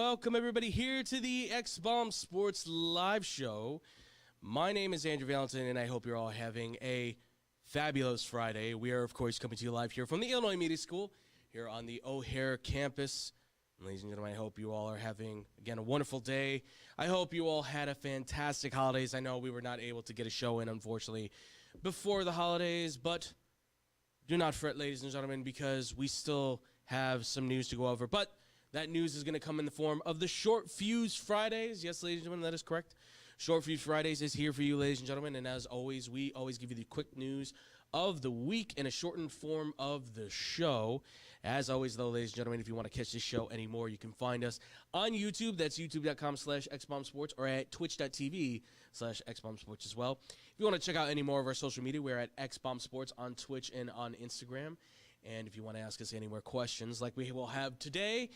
welcome everybody here to the X-Bomb Sports Live Show. My name is Andrew Valentin, and I hope you're all having a fabulous Friday. We are, of course, coming to you live here from the Illinois Media School here on the O'Hare campus. And ladies and gentlemen, I hope you all are having, again, a wonderful day. I hope you all had a fantastic holidays. I know we were not able to get a show in, unfortunately, before the holidays, but do not fret, ladies and gentlemen, because we still have some news to go over. But that news is going to come in the form of the Short Fuse Fridays. Yes, ladies and gentlemen, that is correct. Short Fuse Fridays is here for you, ladies and gentlemen. And as always, we always give you the quick news of the week in a shortened form of the show. As always, though, ladies and gentlemen, if you want to catch this show anymore, you can find us on YouTube. That's youtube.com/xbombsports or at twitch.tv/xbombsports as well. If you want to check out any more of our social media, we're at xbombsports on Twitch and on Instagram. And if you want to ask us any more questions like we will have today,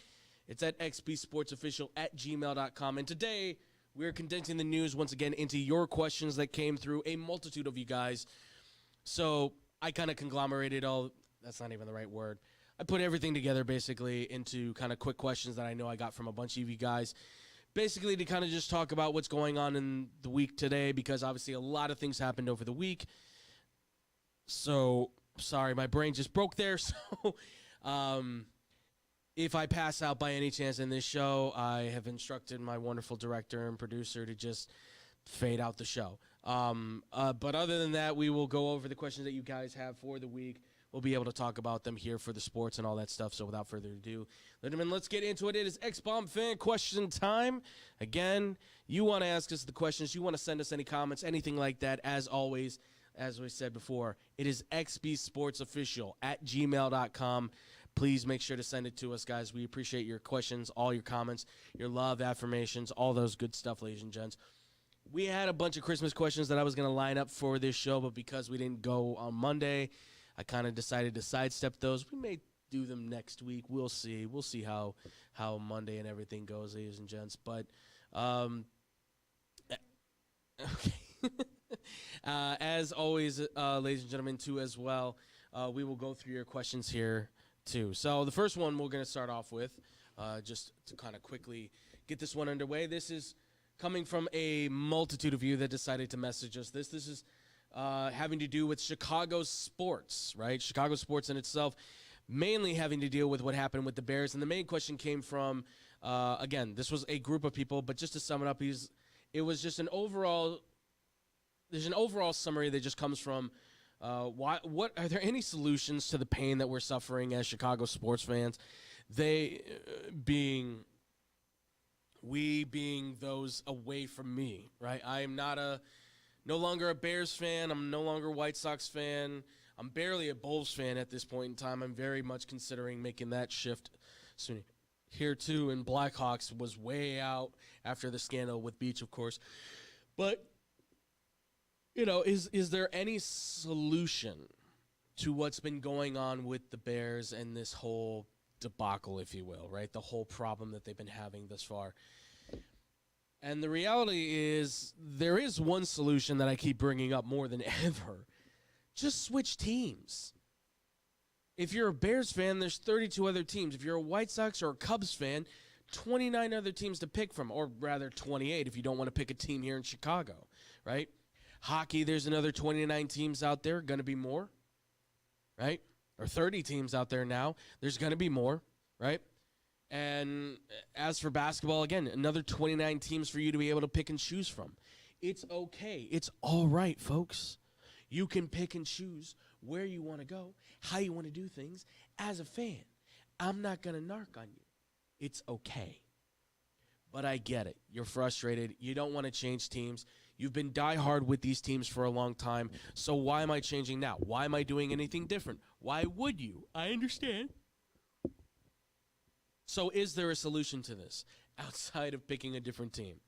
it's at xbsportsofficial@gmail.com. And today, we're condensing the news once again into your questions that came through a multitude of you guys. So I kind of conglomerated all, that's not even the right word. I put everything together basically into kind of quick questions that I know I got from a bunch of you guys. Basically to kind of just talk about what's going on in the week today, because obviously a lot of things happened over the week. So, sorry, my brain just broke there. So, if I pass out by any chance in this show, I have instructed my wonderful director and producer to just fade out the show. But other than that, we will go over the questions that you guys have for the week. We'll be able to talk about them here for the sports and all that stuff. So without further ado, let's get into it. It is X-Bomb fan question time. Again, you want to ask us the questions. You want to send us any comments, anything like that. As always, as we said before, it is xbsportsofficial@gmail.com. Please make sure to send it to us, guys. We appreciate your questions, all your comments, your love, affirmations, all those good stuff, ladies and gents. We had a bunch of Christmas questions that I was going to line up for this show, but because we didn't go on Monday, I kind of decided to sidestep those. We may do them next week. We'll see. We'll see how Monday and everything goes, ladies and gents. But, okay. As always, ladies and gentlemen, too, as well, we will go through your questions here, too. So the first one we're going to start off with, just to kind of quickly get this one underway. This is coming from a multitude of you that decided to message us. This is having to do with Chicago sports, right? Chicago sports in itself, mainly having to deal with what happened with the Bears. And the main question came from, again, this was a group of people, but just to sum it up, it was just there's an overall summary that just comes from what are there any solutions to the pain that we're suffering as Chicago sports fans? We being those away from me, right? I am no longer a Bears fan. I'm no longer a White Sox fan. I'm barely a Bulls fan at this point in time. I'm very much considering making that shift soon. Here too, and Blackhawks was way out after the scandal with Beach, of course. But is there any solution to what's been going on with the Bears and this whole debacle, if you will, right? The whole problem that they've been having thus far. And the reality is there is one solution that I keep bringing up more than ever. Just switch teams. If you're a Bears fan, there's 32 other teams. If you're a White Sox or a Cubs fan, 29 other teams to pick from, or rather 28 if you don't want to pick a team here in Chicago, right? Hockey, there's another 29 teams out there, going to be more, right? Or 30 teams out there now. There's going to be more, right? And as for basketball, again, another 29 teams for you to be able to pick and choose from. It's okay. It's all right, folks. You can pick and choose where you want to go, how you want to do things. As a fan, I'm not going to narc on you. It's okay. But I get it. You're frustrated. You don't want to change teams. You've been diehard with these teams for a long time. So why am I changing now? Why am I doing anything different? Why would you? I understand. So is there a solution to this outside of picking a different team?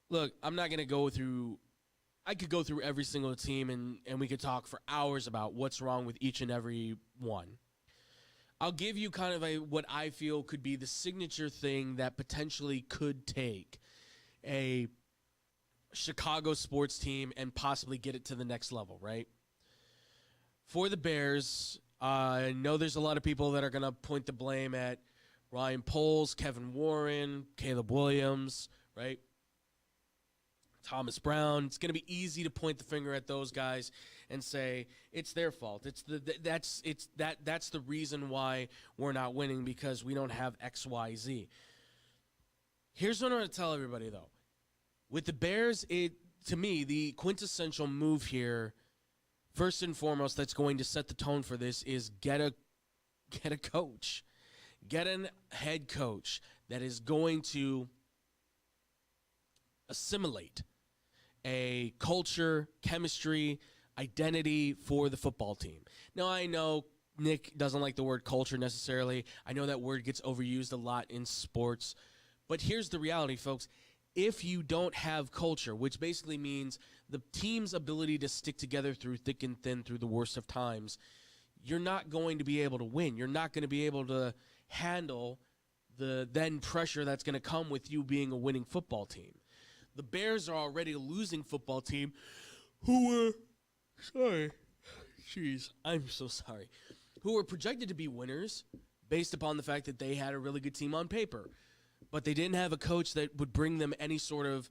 Look, I'm not going to go through – I could go through every single team and we could talk for hours about what's wrong with each and every one. I'll give you kind of what I feel could be the signature thing that potentially could take a Chicago sports team and possibly get it to the next level, right? For the Bears, I know there's a lot of people that are going to point the blame at Ryan Poles, Kevin Warren, Caleb Williams, right? Thomas Brown. It's going to be easy to point the finger at those guys and say it's their fault. That's the reason why we're not winning, because we don't have XYZ. Here's what I'm going to tell everybody though. With the Bears, to me, the quintessential move here, first and foremost, that's going to set the tone for this is get a coach. Get a head coach that is going to assimilate a culture, chemistry, identity for the football team. Now, I know Nick doesn't like the word culture necessarily. I know that word gets overused a lot in sports. But here's the reality, folks. If you don't have culture, which basically means the team's ability to stick together through thick and thin, through the worst of times, you're not going to be able to win. You're not going to be able to handle the then pressure that's going to come with you being a winning football team. The Bears are already a losing football team who were projected to be winners based upon the fact that they had a really good team on paper. But they didn't have a coach that would bring them any sort of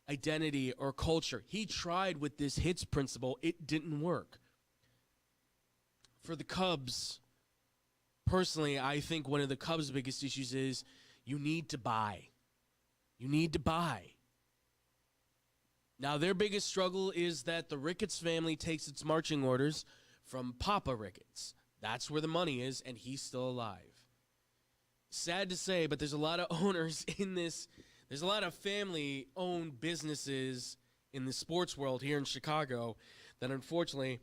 identity or culture. He tried with this hits principle. It didn't work. For the Cubs, personally, I think one of the Cubs' biggest issues is you need to buy. You need to buy. Now, their biggest struggle is that the Ricketts family takes its marching orders from Papa Ricketts. That's where the money is, and he's still alive. Sad to say, but there's a lot of owners in this. There's a lot of family-owned businesses in the sports world here in Chicago that, unfortunately,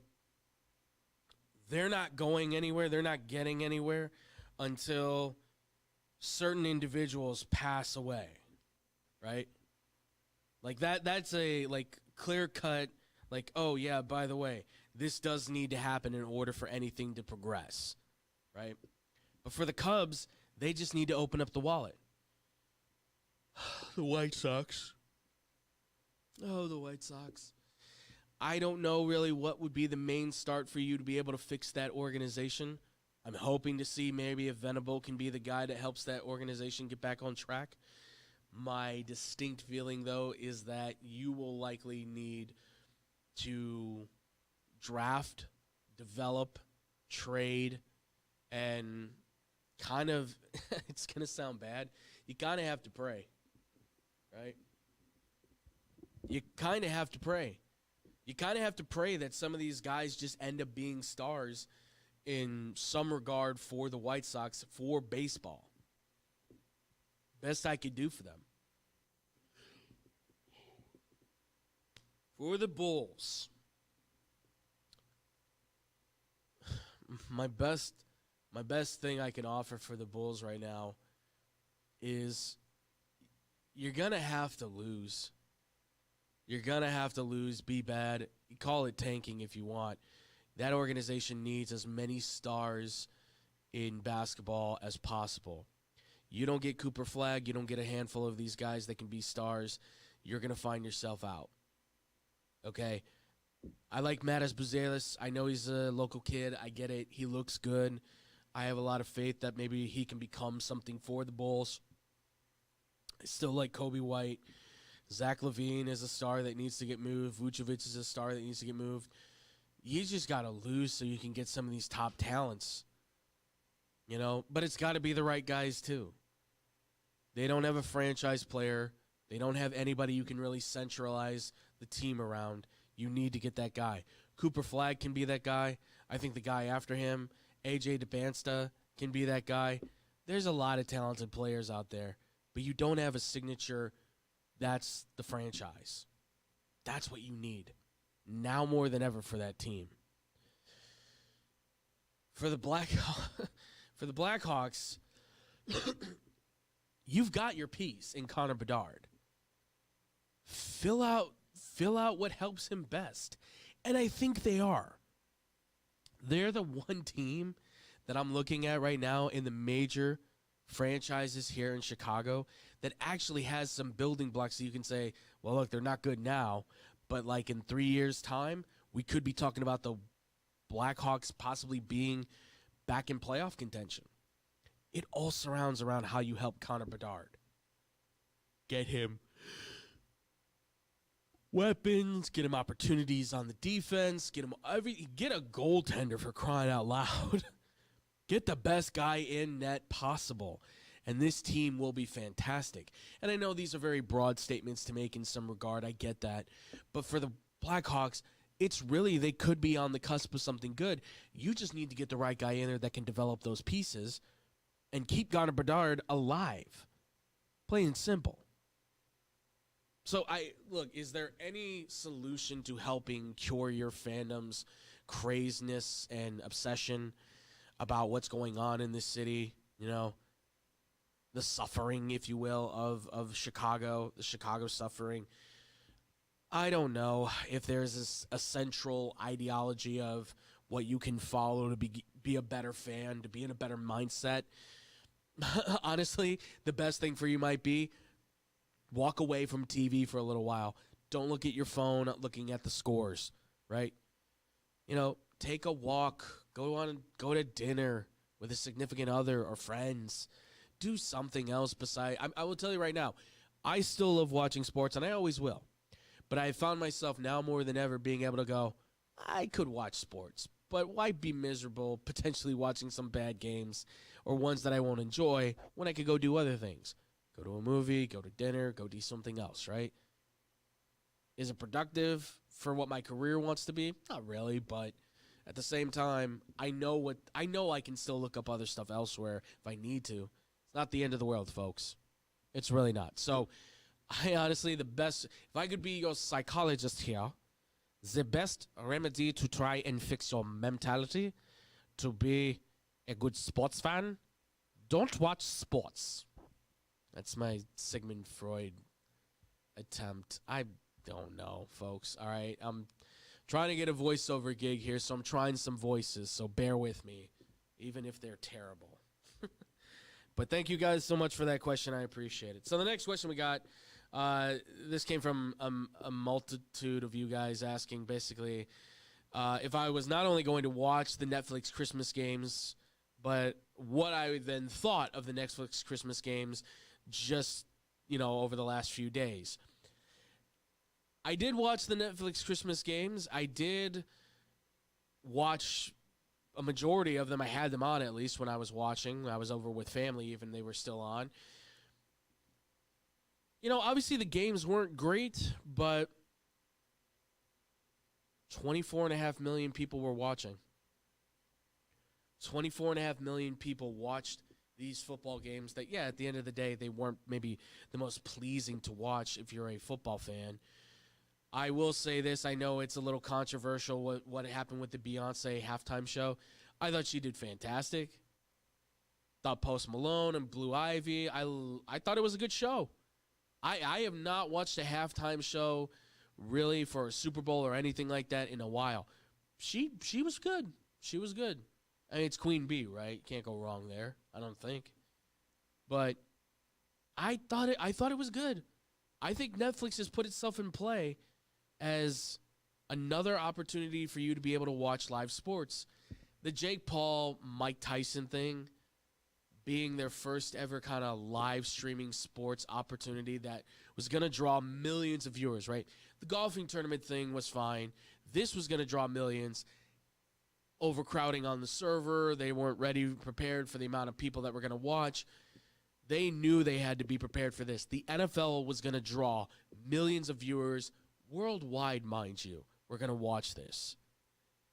they're not going anywhere. They're not getting anywhere until certain individuals pass away, right? Like that's a clear-cut, oh, yeah, by the way, this does need to happen in order for anything to progress, right? But for the Cubs, they just need to open up the wallet. The White Sox. Oh, the White Sox. I don't know really what would be the main start for you to be able to fix that organization. I'm hoping to see maybe if Venable can be the guy that helps that organization get back on track. My distinct feeling, though, is that you will likely need to draft, develop, trade, and kind of, it's going to sound bad, you kind of have to pray, right? You kind of have to pray. You kind of have to pray that some of these guys just end up being stars in some regard for the White Sox, for baseball. Best I could do for them. For the Bulls, my best thing I can offer for the Bulls right now is you're going to have to lose. You're going to have to lose, be bad. You call it tanking if you want. That organization needs as many stars in basketball as possible. You don't get Cooper Flagg, you don't get a handful of these guys that can be stars, you're going to find yourself out. Okay? I like Matas Buzelis. I know he's a local kid. I get it. He looks good. I have a lot of faith that maybe he can become something for the Bulls. I still like Kobe White. Zach LaVine is a star that needs to get moved. Vucevic is a star that needs to get moved. You just got to lose so you can get some of these top talents. You know, but it's got to be the right guys too. They don't have a franchise player. They don't have anybody you can really centralize the team around. You need to get that guy. Cooper Flagg can be that guy. I think the guy after him, A.J. DeBansta, can be that guy. There's a lot of talented players out there, but you don't have a signature. That's the franchise. That's what you need now more than ever for that team. For the Blackhawks, you've got your piece in Connor Bedard. Fill out what helps him best. And I think they are. They're the one team that I'm looking at right now in the major franchises here in Chicago that actually has some building blocks so you can say, well, look, they're not good now, but like in 3 years' time, we could be talking about the Blackhawks possibly being back in playoff contention. It all surrounds around how you help Connor Bedard. Get him weapons, get him opportunities on the defense, get a goaltender for crying out loud. Get the best guy in net possible, and this team will be fantastic. And I know these are very broad statements to make in some regard. I get that. But for the Blackhawks, it's really, they could be on the cusp of something good. You just need to get the right guy in there that can develop those pieces and keep Connor Bedard alive. Plain and simple. So, is there any solution to helping cure your fandom's craziness and obsession about what's going on in this city? You know, the suffering, if you will, of Chicago, the Chicago suffering. I don't know if there's a central ideology of what you can follow to be a better fan, to be in a better mindset. Honestly, the best thing for you might be walk away from TV for a little while. Don't look at your phone looking at the scores, right? You know, take a walk, go to dinner with a significant other or friends. Do something else besides. I will tell you right now, I still love watching sports, and I always will. But I found myself now more than ever being able to go, I could watch sports, but why be miserable potentially watching some bad games or ones that I won't enjoy when I could go do other things? Go to a movie, go to dinner, go do something else, right? Is it productive for what my career wants to be? Not really, but at the same time, I know I can still look up other stuff elsewhere if I need to. It's not the end of the world, folks. It's really not. So, I honestly, if I could be your psychologist here, the best remedy to try and fix your mentality, to be a good sports fan, don't watch sports. That's my Sigmund Freud attempt. I don't know, folks. All right, I'm trying to get a voiceover gig here, so I'm trying some voices, so bear with me, even if they're terrible. But thank you guys so much for that question. I appreciate it. So the next question we got, this came from a multitude of you guys asking, basically, if I was not only going to watch the Netflix Christmas games, but what I then thought of the Netflix Christmas games just, over the last few days. I did watch the Netflix Christmas games. I did watch a majority of them. I had them on, at least, when I was watching. I was over with family, even they were still on. Obviously the games weren't great, but 24.5 million people were watching. 24.5 million people watched these football games that, at the end of the day, they weren't maybe the most pleasing to watch if you're a football fan. I will say this. I know it's a little controversial what happened with the Beyonce halftime show. I thought she did fantastic. Thought Post Malone and Blue Ivy, I thought it was a good show. I have not watched a halftime show really for a Super Bowl or anything like that in a while. She was good. She was good. I mean, it's Queen Bee, right? Can't go wrong there, I don't think. But I thought it was good. I think Netflix has put itself in play as another opportunity for you to be able to watch live sports. The Jake Paul, Mike Tyson thing being their first ever kind of live streaming sports opportunity that was going to draw millions of viewers, right? The golfing tournament thing was fine. This was going to draw millions. Overcrowding on the server. They weren't prepared for the amount of people that were going to watch. They knew they had to be prepared for this. The NFL was going to draw millions of viewers worldwide, mind you. We're going to watch this.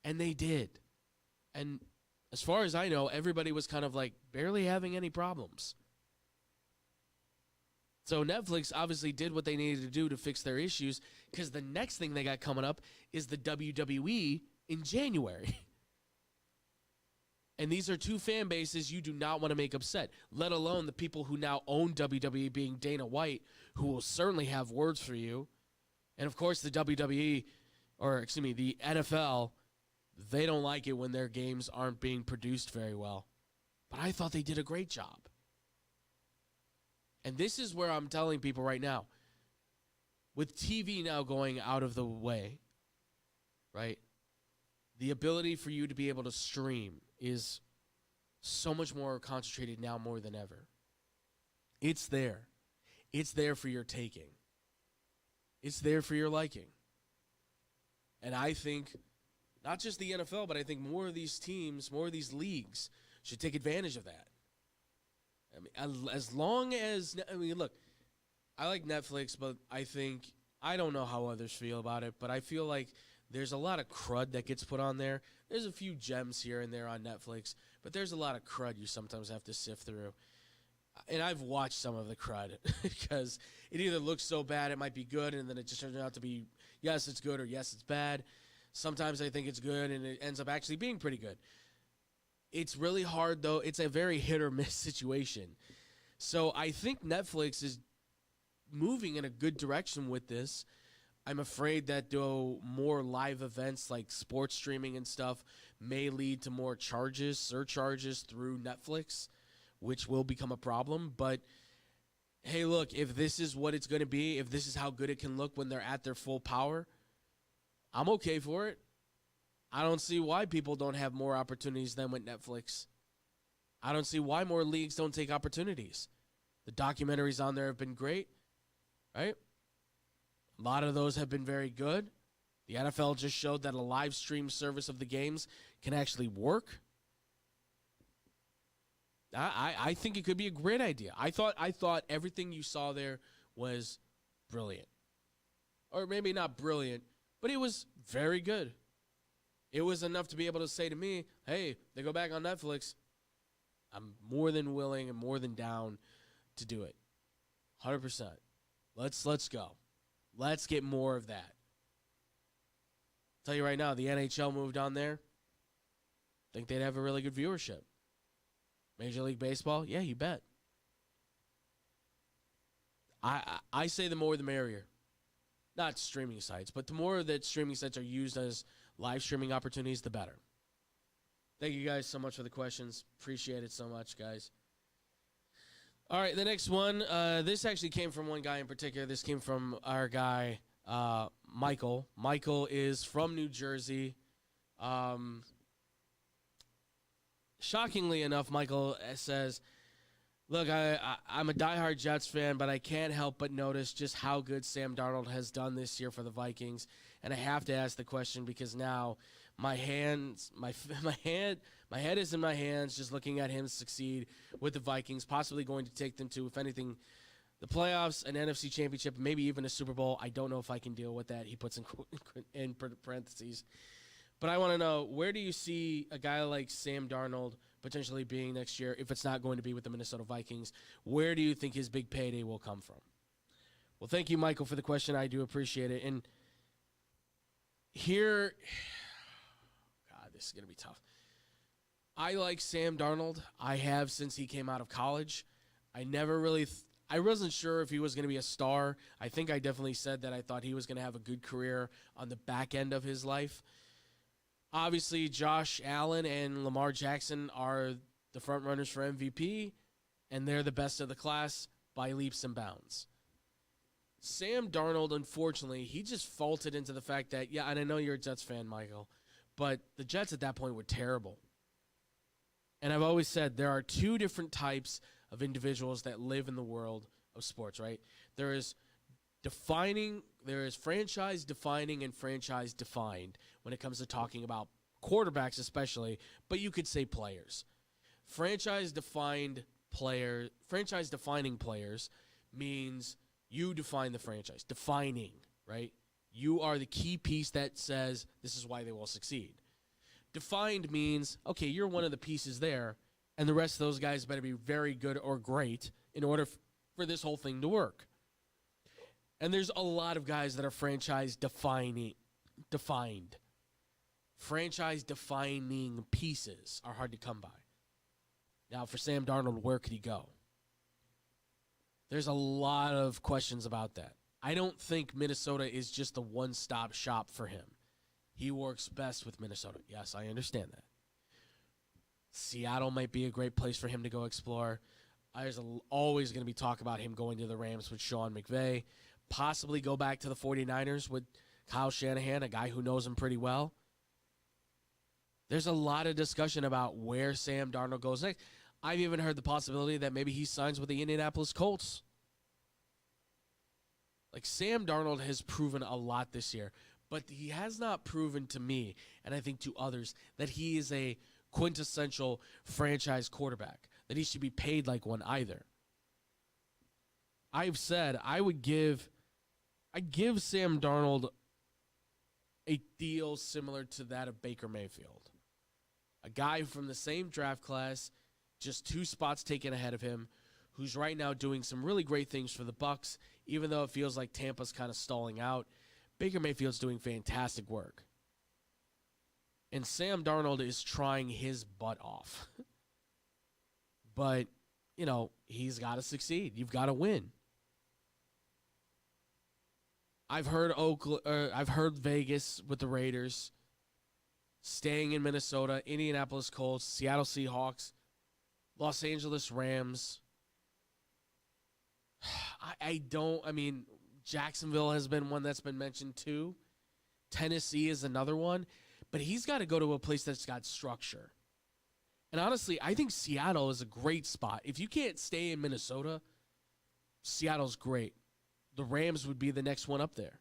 And they did. And as far as I know, everybody was kind of like barely having any problems. So Netflix obviously did what they needed to do to fix their issues, because the next thing they got coming up is the WWE in January. And these are two fan bases you do not want to make upset, let alone the people who now own WWE, being Dana White, who will certainly have words for you. And, of course, the the NFL, they don't like it when their games aren't being produced very well. But I thought they did a great job. And this is where I'm telling people right now, with TV now going out of the way, right, the ability for you to be able to stream is so much more concentrated now more than ever. It's there. It's there for your taking. It's there for your liking. And I think not just the NFL, but I think more of these teams, more of these leagues should take advantage of that. I mean, as long as, look, I like Netflix, but I don't know how others feel about it, but I feel like there's a lot of crud that gets put on there. There's a few gems here and there on Netflix, but there's a lot of crud you sometimes have to sift through. And I've watched some of the crud because it either looks so bad it might be good, and then it just turns out to be, yes, it's good, or yes, it's bad. Sometimes I think it's good, and it ends up actually being pretty good. It's really hard, though. It's a very hit-or-miss situation. So I think Netflix is moving in a good direction with this. I'm afraid that though more live events like sports streaming and stuff may lead to more surcharges through Netflix, which will become a problem. But, hey, look, if this is what it's going to be, if this is how good it can look when they're at their full power, I'm okay for it. I don't see why people don't have more opportunities than with Netflix. I don't see why more leagues don't take opportunities. The documentaries on there have been great, right? A lot of those have been very good. The NFL just showed that a live stream service of the games can actually work. I think it could be a great idea. I thought everything you saw there was brilliant. Or maybe not brilliant, but it was very good. It was enough to be able to say to me, hey, they go back on Netflix. I'm more than willing and more than down to do it. 100%. Let's go. Let's get more of that. Tell you right now, the NHL moved on there. Think they'd have a really good viewership. Major League Baseball, yeah, you bet. I say the more the merrier. Not streaming sites, but the more that streaming sites are used as live streaming opportunities, the better. Thank you guys so much for the questions. Appreciate it so much, guys. All right, the next one. This actually came from one guy in particular. This came from our guy, Michael. Michael is from New Jersey. Shockingly enough, Michael says, look, I'm a diehard Jets fan, but I can't help but notice just how good Sam Darnold has done this year for the Vikings. And I have to ask the question because now my head is in my hands just looking at him succeed with the Vikings, possibly going to take them to, if anything, the playoffs, an NFC championship, maybe even a Super Bowl. I don't know if I can deal with that. He puts in parentheses. But I want to know, where do you see a guy like Sam Darnold potentially being next year if it's not going to be with the Minnesota Vikings? Where do you think his big payday will come from? Well, thank you, Michael, for the question. I do appreciate it. And here, God, this is going to be tough. I like Sam Darnold. I have since he came out of college. I never really I wasn't sure if he was going to be a star. I think I definitely said that I thought he was going to have a good career on the back end of his life. Obviously, Josh Allen and Lamar Jackson are the front runners for MVP, and they're the best of the class by leaps and bounds. Sam Darnold, unfortunately, he just faulted into the fact that, yeah, and I know you're a Jets fan, Michael, but the Jets at that point were terrible. And I've always said there are two different types of individuals that live in the world of sports, right? There is franchise defining and franchise defined when it comes to talking about quarterbacks especially, but you could say players. Franchise defining players means you define the franchise. Defining, right? You are the key piece that says this is why they will succeed. Defined means, okay, you're one of the pieces there, and the rest of those guys better be very good or great in order for this whole thing to work. And there's a lot of guys that are franchise defined. Franchise defining pieces are hard to come by. Now, for Sam Darnold, where could he go? There's a lot of questions about that. I don't think Minnesota is just a one-stop shop for him. He works best with Minnesota. Yes, I understand that. Seattle might be a great place for him to go explore. There's always going to be talk about him going to the Rams with Sean McVay. Possibly go back to the 49ers with Kyle Shanahan, a guy who knows him pretty well. There's a lot of discussion about where Sam Darnold goes next. I've even heard the possibility that maybe he signs with the Indianapolis Colts. Like, Sam Darnold has proven a lot this year, but he has not proven to me, and I think to others, that he is a quintessential franchise quarterback, that he should be paid like one either. I've said I'd give Sam Darnold a deal similar to that of Baker Mayfield. A guy from the same draft class, just 2 spots taken ahead of him, who's right now doing some really great things for the Bucs, even though it feels like Tampa's kind of stalling out. Baker Mayfield's doing fantastic work. And Sam Darnold is trying his butt off. But, you know, he's got to succeed. You've got to win. I've heard Vegas with the Raiders, staying in Minnesota, Indianapolis Colts, Seattle Seahawks, Los Angeles Rams. Jacksonville has been one that's been mentioned too. Tennessee is another one. But he's got to go to a place that's got structure. And honestly, I think Seattle is a great spot. If you can't stay in Minnesota, Seattle's great. The Rams would be the next one up there.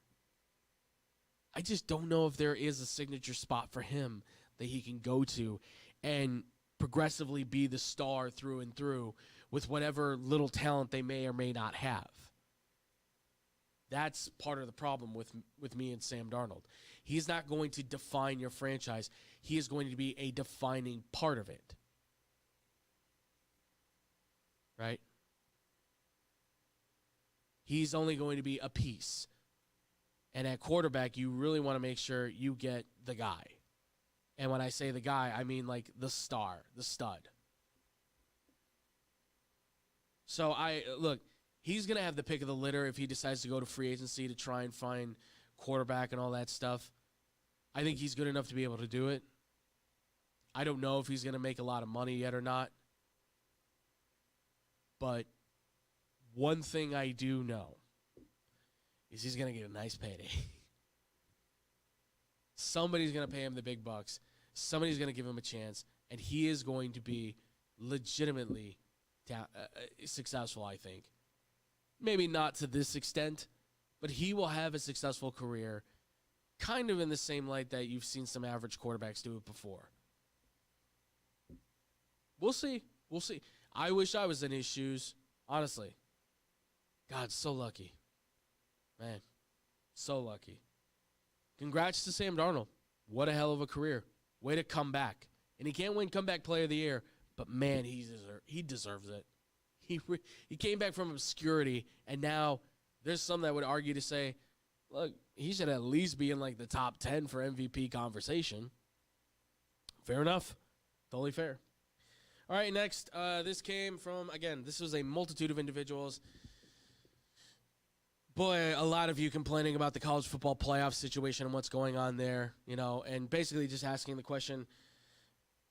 I just don't know if there is a signature spot for him that he can go to and progressively be the star through and through with whatever little talent they may or may not have. That's part of the problem with me and Sam Darnold. He's not going to define your franchise. He is going to be a defining part of it. Right? He's only going to be a piece. And at quarterback, you really want to make sure you get the guy. And when I say the guy, I mean like the star, the stud. So he's going to have the pick of the litter if he decides to go to free agency to try and find quarterback and all that stuff. I think he's good enough to be able to do it. I don't know if he's going to make a lot of money yet or not. But one thing I do know is he's going to get a nice payday. Somebody's going to pay him the big bucks. Somebody's going to give him a chance. And he is going to be legitimately successful, I think. Maybe not to this extent, but he will have a successful career kind of in the same light that you've seen some average quarterbacks do it before. We'll see. We'll see. I wish I was in his shoes, honestly. God, so lucky. Man, so lucky. Congrats to Sam Darnold. What a hell of a career. Way to come back. And he can't win Comeback Player of the Year, but man, he deserves it. He came back from obscurity, and now there's some that would argue to say, look, he should at least be in like the top 10 for MVP conversation. Fair enough. Totally fair. All right, next. This came from, again, this was a multitude of individuals. Boy, a lot of you complaining about the college football playoff situation and what's going on there, you know, and basically just asking the question,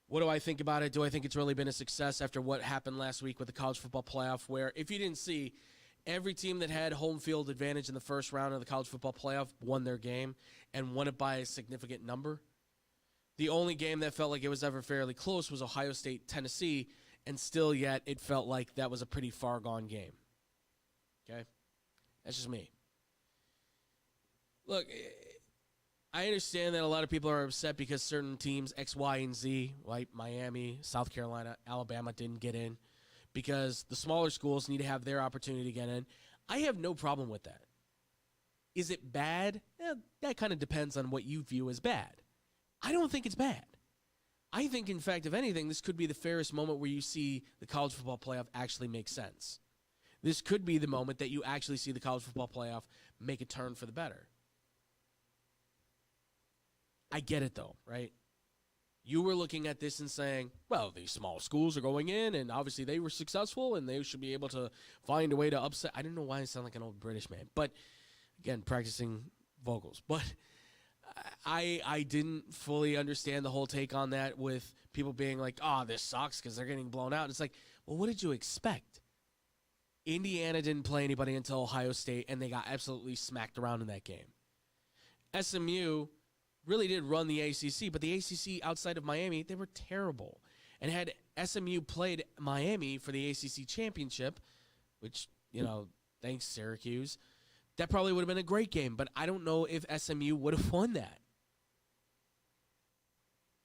what do I think about it? Do I think it's really been a success after what happened last week with the college football playoff, where if you didn't see, every team that had home field advantage in the first round of the college football playoff won their game and won it by a significant number. The only game that felt like it was ever fairly close was Ohio State-Tennessee, and still yet it felt like that was a pretty far gone game. Okay? That's just me. Look, I understand that a lot of people are upset because certain teams, X, Y, and Z, like Miami, South Carolina, Alabama, didn't get in because the smaller schools need to have their opportunity to get in. I have no problem with that. Is it bad? That kind of depends on what you view as bad. I don't think it's bad. I think, in fact, if anything, this could be the fairest moment where you see the college football playoff actually make sense. This could be the moment that you actually see the college football playoff make a turn for the better. I get it, though, right? You were looking at this and saying, well, these small schools are going in, and obviously they were successful, and they should be able to find a way to upset. I don't know why I sound like an old British man, but, again, practicing vocals. But I didn't fully understand the whole take on that with people being like, oh, this sucks because they're getting blown out. And it's like, well, what did you expect? Indiana didn't play anybody until Ohio State, and they got absolutely smacked around in that game. SMU, really did run the ACC, but the ACC outside of Miami, they were terrible. And had SMU played Miami for the ACC championship, which, thanks Syracuse, that probably would have been a great game. But I don't know if SMU would have won that.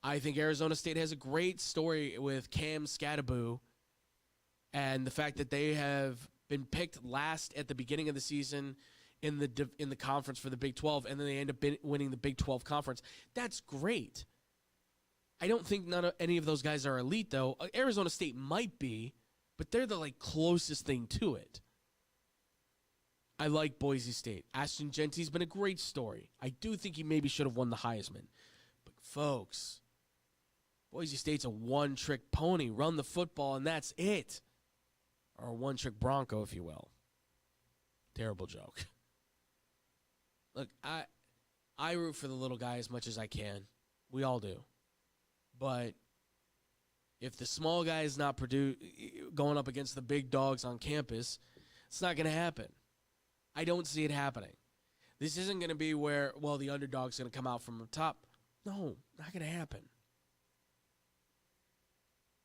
I think Arizona State has a great story with Cam Skattebo and the fact that they have been picked last at the beginning of the season in the conference for the Big 12, and then they end up winning the Big 12 conference. That's great. I don't think any of those guys are elite, though. Arizona State might be, but they're the closest thing to it. I like Boise State. Ashton Genty's been a great story. I do think he maybe should have won the Heisman. But, folks, Boise State's a one-trick pony. Run the football, and that's it. Or a one-trick Bronco, if you will. Terrible joke. Look, I root for the little guy as much as I can. We all do. But if the small guy is not going up against the big dogs on campus, it's not going to happen. I don't see it happening. This isn't going to be where, the underdog's going to come out from the top. No, not going to happen.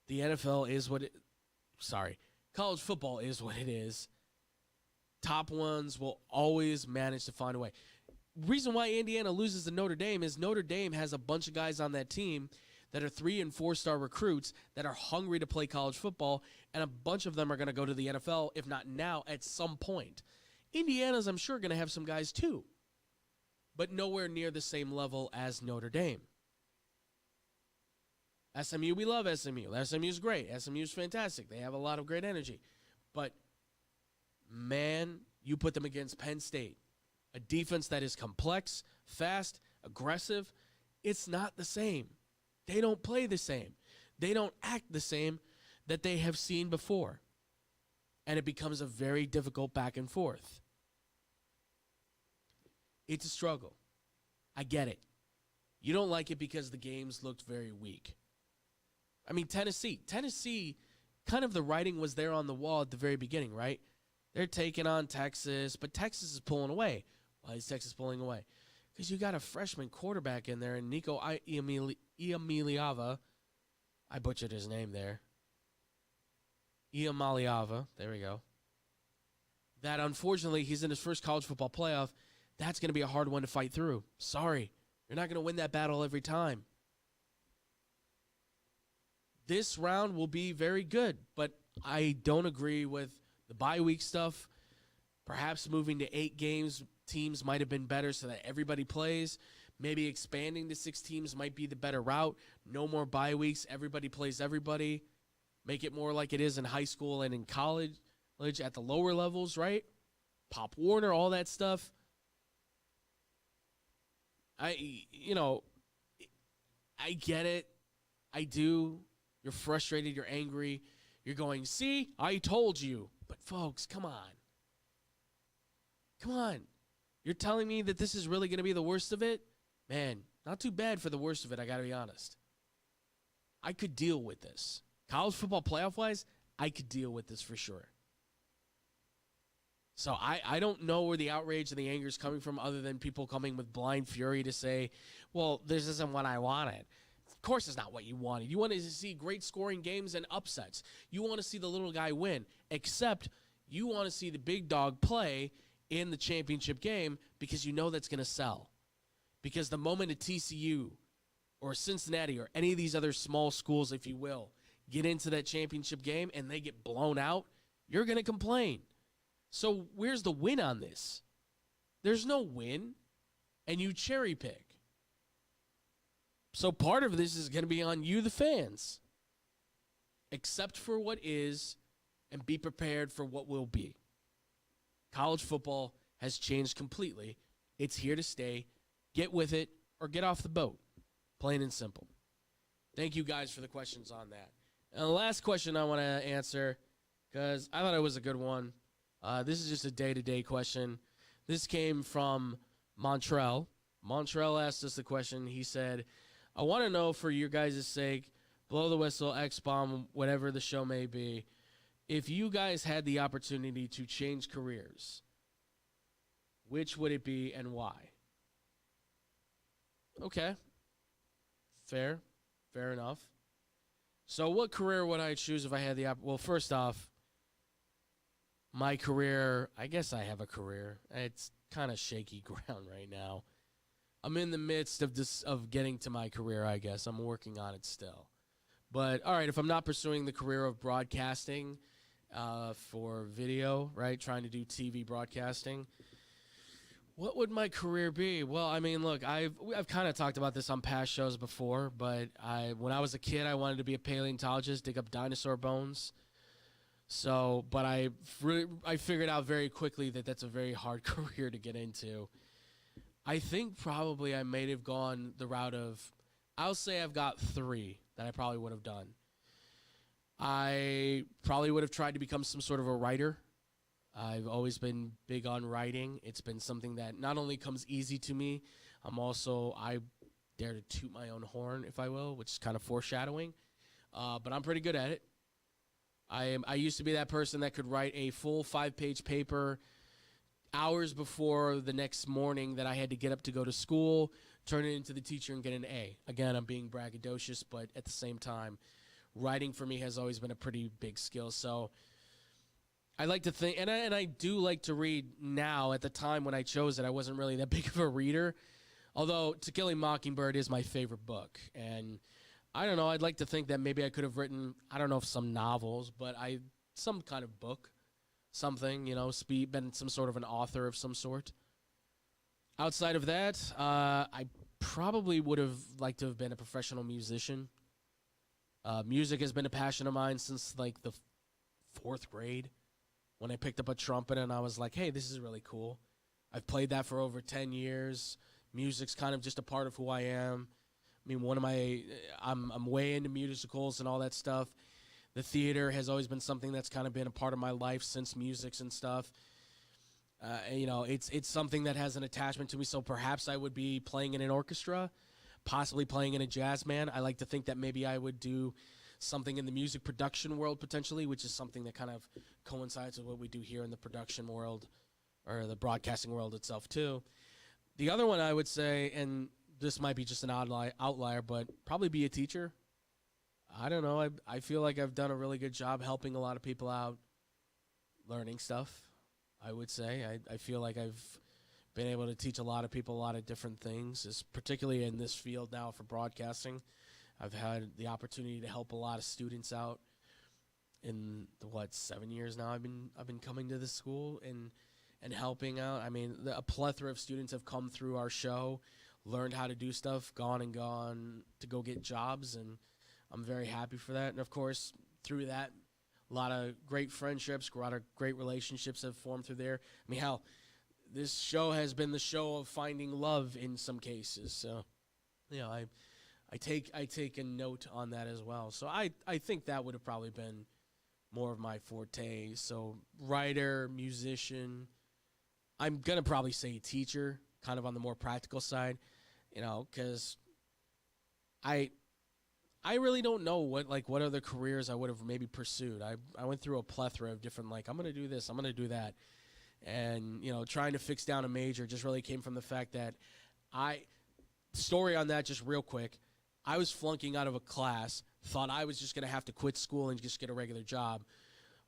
The NFL is college football is what it is. Top ones will always manage to find a way. Reason why Indiana loses to Notre Dame is Notre Dame has a bunch of guys on that team that are 3- and 4-star recruits that are hungry to play college football, and a bunch of them are going to go to the NFL, if not now, at some point. Indiana's, I'm sure, going to have some guys too, but nowhere near the same level as Notre Dame. SMU, we love SMU. SMU's great. SMU's fantastic. They have a lot of great energy. But, man, you put them against Penn State, a defense that is complex, fast, aggressive. It's not the same. They don't play the same. They don't act the same that they have seen before. And it becomes a very difficult back and forth. It's a struggle. I get it. You don't like it because the games looked very weak. I mean, Tennessee, kind of the writing was there on the wall at the very beginning, right? They're taking on Texas, but Texas is pulling away. Why is Texas pulling away? Because you got a freshman quarterback in there, and Nico Iamaleava. I butchered his name there. Iamaleava. There we go. That, unfortunately, he's in his first college football playoff. That's going to be a hard one to fight through. Sorry. You're not going to win that battle every time. This round will be very good, but I don't agree with the bye week stuff. Perhaps moving to 8 games, teams might have been better so that everybody plays. Maybe expanding to 6 teams might be the better route. No more bye weeks. Everybody plays everybody. Make it more like it is in high school and in college at the lower levels, right? Pop Warner, all that stuff. I get it. I do. You're frustrated. You're angry. You're going, see, I told you. But, folks, come on. Come on. You're telling me that this is really going to be the worst of it? Man, not too bad for the worst of it, I got to be honest. I could deal with this. College football playoff-wise, I could deal with this for sure. So I don't know where the outrage and the anger is coming from other than people coming with blind fury to say, well, this isn't what I wanted. Of course it's not what you wanted. You wanted to see great scoring games and upsets. You want to see the little guy win, except you want to see the big dog play in the championship game because you know that's going to sell. Because the moment a TCU or Cincinnati or any of these other small schools, if you will, get into that championship game and they get blown out, you're going to complain. So where's the win on this? There's no win, and you cherry pick. So part of this is going to be on you, the fans. Accept for what is and be prepared for what will be. College football has changed completely. It's here to stay. Get with it or get off the boat. Plain and simple. Thank you guys for the questions on that. And the last question I want to answer, because I thought it was a good one. This is just a day-to-day question. This came from Montrell. Montrell asked us the question. He said, I want to know for your guys' sake, blow the whistle, X-bomb, whatever the show may be, if you guys had the opportunity to change careers, which would it be and why? Okay. Fair. Fair enough. So what career would I choose if I had the well, first off, my career, I guess I have a career. It's kind of shaky ground right now. I'm in the midst of getting to my career, I guess. I'm working on it still. But all right, if I'm not pursuing the career of broadcasting for video, right, trying to do TV broadcasting, what would my career be? Well, I mean, look, I've kind of talked about this on past shows before, but when I was a kid, I wanted to be a paleontologist, dig up dinosaur bones. So, but I figured out very quickly that that's a very hard career to get into. I think probably I may have gone the route of, I'll say I've got 3 that I probably would have done. I probably would have tried to become some sort of a writer. I've always been big on writing. It's been something that not only comes easy to me, I dare to toot my own horn, if I will, which is kind of foreshadowing. But I'm pretty good at it. I used to be that person that could write a full 5-page paper hours before the next morning that I had to get up to go to school, turn it into the teacher, and get an A. Again, I'm being braggadocious, but at the same time, writing for me has always been a pretty big skill. So I like to think, and I do like to read now. At the time when I chose it, I wasn't really that big of a reader, although To Kill a Mockingbird is my favorite book. And I don't know, I'd like to think that maybe I could have written, I don't know if some novels, but some kind of book, something, been some sort of an author of some sort. Outside of that, I probably would have liked to have been a professional musician. Music has been a passion of mine since like the 4th grade, when I picked up a trumpet and I was like, hey, this is really cool. I've played that for over 10 years. Music's kind of just a part of who I am. I mean, I'm way into musicals and all that stuff. The theater has always been something that's kind of been a part of my life since musics and stuff. It's something that has an attachment to me, so perhaps I would be playing in an orchestra, possibly playing in a jazz band. I like to think that maybe I would do something in the music production world potentially, which is something that kind of coincides with what we do here in the production world or the broadcasting world itself too. The other one I would say, and this might be just an outlier, but probably be a teacher. I don't know. I feel like I've done a really good job helping a lot of people out, learning stuff, I would say. I feel like I've been able to teach a lot of people a lot of different things, particularly in this field now for broadcasting. I've had the opportunity to help a lot of students out in 7 years now I've been coming to this school and helping out. I mean, a plethora of students have come through our show, learned how to do stuff, gone to go get jobs, and I'm very happy for that. And of course, through that, a lot of great friendships, a lot of great relationships have formed through there. I mean, hell, this show has been the show of finding love in some cases. So, I take a note on that as well. So I think that would have probably been more of my forte. So writer, musician. I'm gonna probably say teacher, kind of on the more practical side, because I really don't know what other careers I would have maybe pursued. I went through a plethora of different, I'm going to do this, I'm going to do that. And, trying to fix down a major just really came from the fact that story on that just real quick, I was flunking out of a class, thought I was just going to have to quit school and just get a regular job.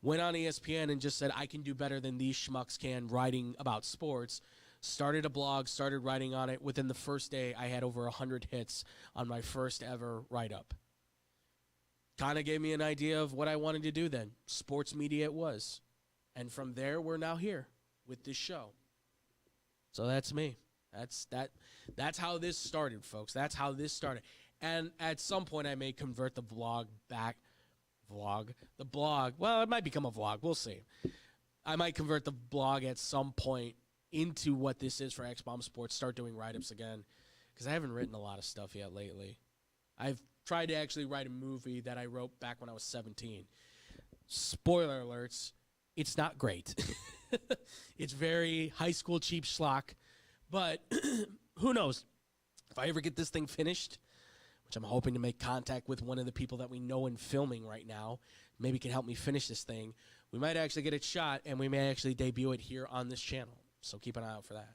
Went on ESPN and just said, I can do better than these schmucks can writing about sports. Started a blog, started writing on it. Within the first day, I had over 100 hits on my first ever write-up. Kind of gave me an idea of what I wanted to do then. Sports media it was. And from there, we're now here with this show. So that's me. That's how this started, folks. That's how this started. And at some point, I may convert the blog, well, it might become a vlog. We'll see. I might convert the blog at some point into what this is for X-Bomb Sports, start doing write-ups again, because I haven't written a lot of stuff yet lately. I've tried to actually write a movie that I wrote back when I was 17. Spoiler alerts, it's not great. It's very high school cheap schlock, but who knows? If I ever get this thing finished, which I'm hoping to make contact with one of the people that we know in filming right now, maybe can help me finish this thing, we might actually get it shot, and we may actually debut it here on this channel. So keep an eye out for that.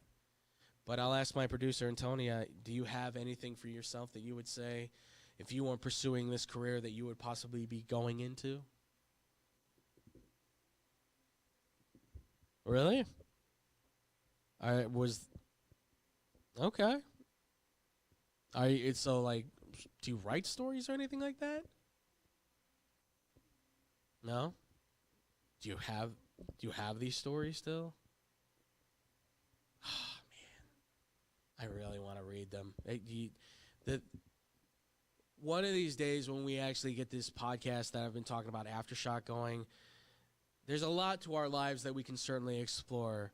But I'll ask my producer, Antonia, do you have anything for yourself that you would say if you weren't pursuing this career that you would possibly be going into? Really? I was okay. It's so like, do you write stories or anything like that? No. Do you have these stories still? Oh man, I really want to read them. One of these days when we actually get this podcast that I've been talking about, Aftershock, going, there's a lot to our lives that we can certainly explore.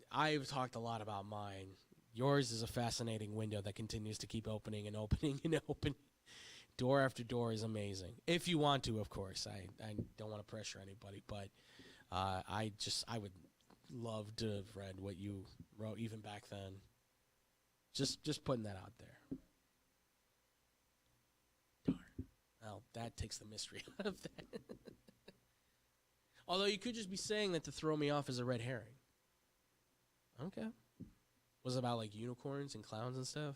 I've talked a lot about mine. Yours is a fascinating window that continues to keep opening and opening and opening. Door after door is amazing. If you want to, of course. I don't want to pressure anybody, but I would love to have read what you wrote even back then. Just putting that out there. Darn. Well, that takes the mystery out of that. Although you could just be saying that to throw me off as a red herring. Okay. Was it about like unicorns and clowns and stuff?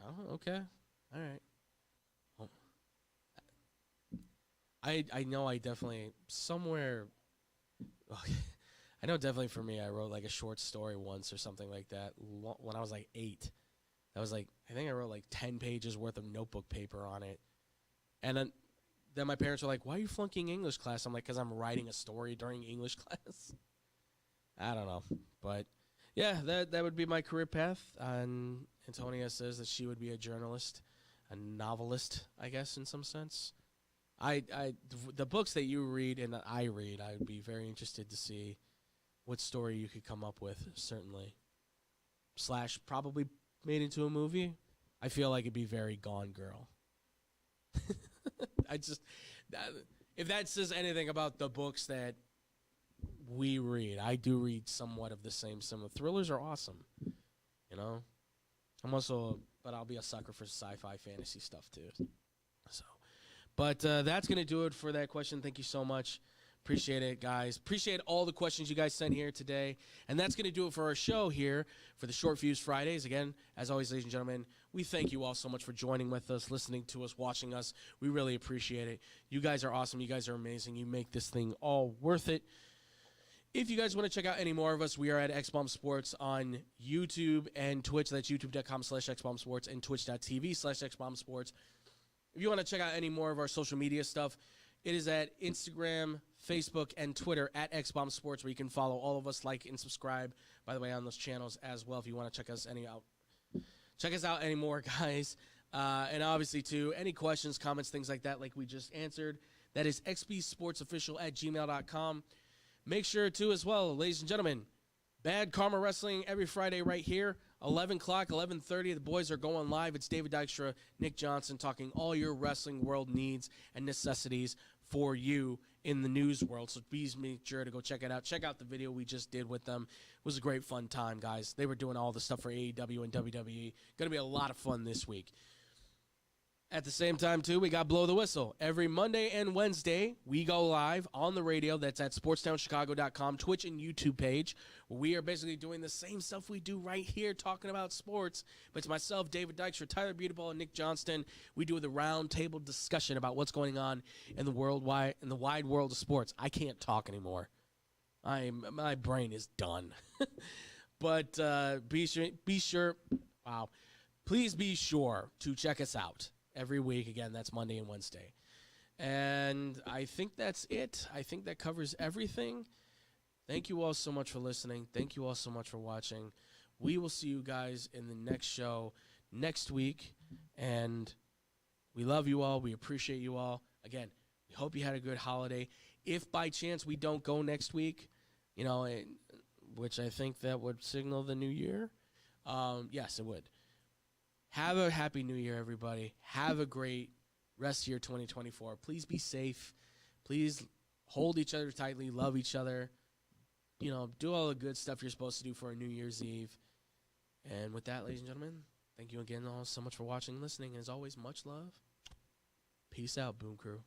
Oh, okay. All right. Well, I know I definitely somewhere. I know definitely for me, I wrote like a short story once or something like that when I was like 8. That was like, I think I wrote like 10 pages worth of notebook paper on it. And then my parents were like, "Why are you flunking English class?" I'm like, "Because I'm writing a story during English class." I don't know. But yeah, that would be my career path. And Antonia says that she would be a journalist, a novelist, I guess, in some sense. The books that you read and that I read, I would be very interested to see what story you could come up with, certainly. / probably made into a movie. I feel like it'd be very Gone Girl. If that says anything about the books that we read, I do read somewhat of the similar. Thrillers are awesome, you know. But I'll be a sucker for sci-fi fantasy stuff too. So, but that's gonna do it for that question. Thank you so much. Appreciate it, guys. Appreciate all the questions you guys sent here today. And that's going to do it for our show here for the Short Fuse Fridays. Again, as always, ladies and gentlemen, we thank you all so much for joining with us, listening to us, watching us. We really appreciate it. You guys are awesome. You guys are amazing. You make this thing all worth it. If you guys want to check out any more of us, we are at XBomb Sports on YouTube and Twitch. That's youtube.com/XBombSports and twitch.tv/XBombSports. If you want to check out any more of our social media stuff, it is at Instagram, Facebook, and Twitter at XBomb Sports, where you can follow all of us, like, and subscribe, by the way, on those channels as well if you want to check us out any more, guys. And obviously, too, any questions, comments, things like that, like we just answered, that is xbsportsofficial@gmail.com. Make sure, too, as well, ladies and gentlemen, Bad Karma Wrestling every Friday right here, 11 o'clock, 11:30. The boys are going live. It's David Dykstra, Nick Johnson, talking all your wrestling world needs and necessities for you in the news world. So please make sure to go check it out. Check out the video we just did with them. It was a great fun time, guys. They were doing all the stuff for AEW and WWE. Going to be a lot of fun this week. At the same time, too, we got Blow the Whistle. Every Monday and Wednesday, we go live on the radio. That's at sportstownchicago.com, Twitch and YouTube page, where we are basically doing the same stuff we do right here, talking about sports. But it's myself, David Dykstra, Tyler Beautiful, and Nick Johnston. We do the round table discussion about what's going on in the wide world of sports. I can't talk anymore. My brain is done. But please be sure to check us out every week. Again, that's Monday and Wednesday. And I think that's it. I think that covers everything. Thank you all so much for listening. Thank you all so much for watching. We will see you guys in the next show next week. And we love you all. We appreciate you all. Again, we hope you had a good holiday. If by chance we don't go next week, which I think that would signal the new year, yes, it would. Have a happy new year, everybody. Have a great rest of your 2024. Please be safe. Please hold each other tightly. Love each other. Do all the good stuff you're supposed to do for a New Year's Eve. And with that, ladies and gentlemen, thank you again all so much for watching and listening. And as always, much love. Peace out, Boom Crew.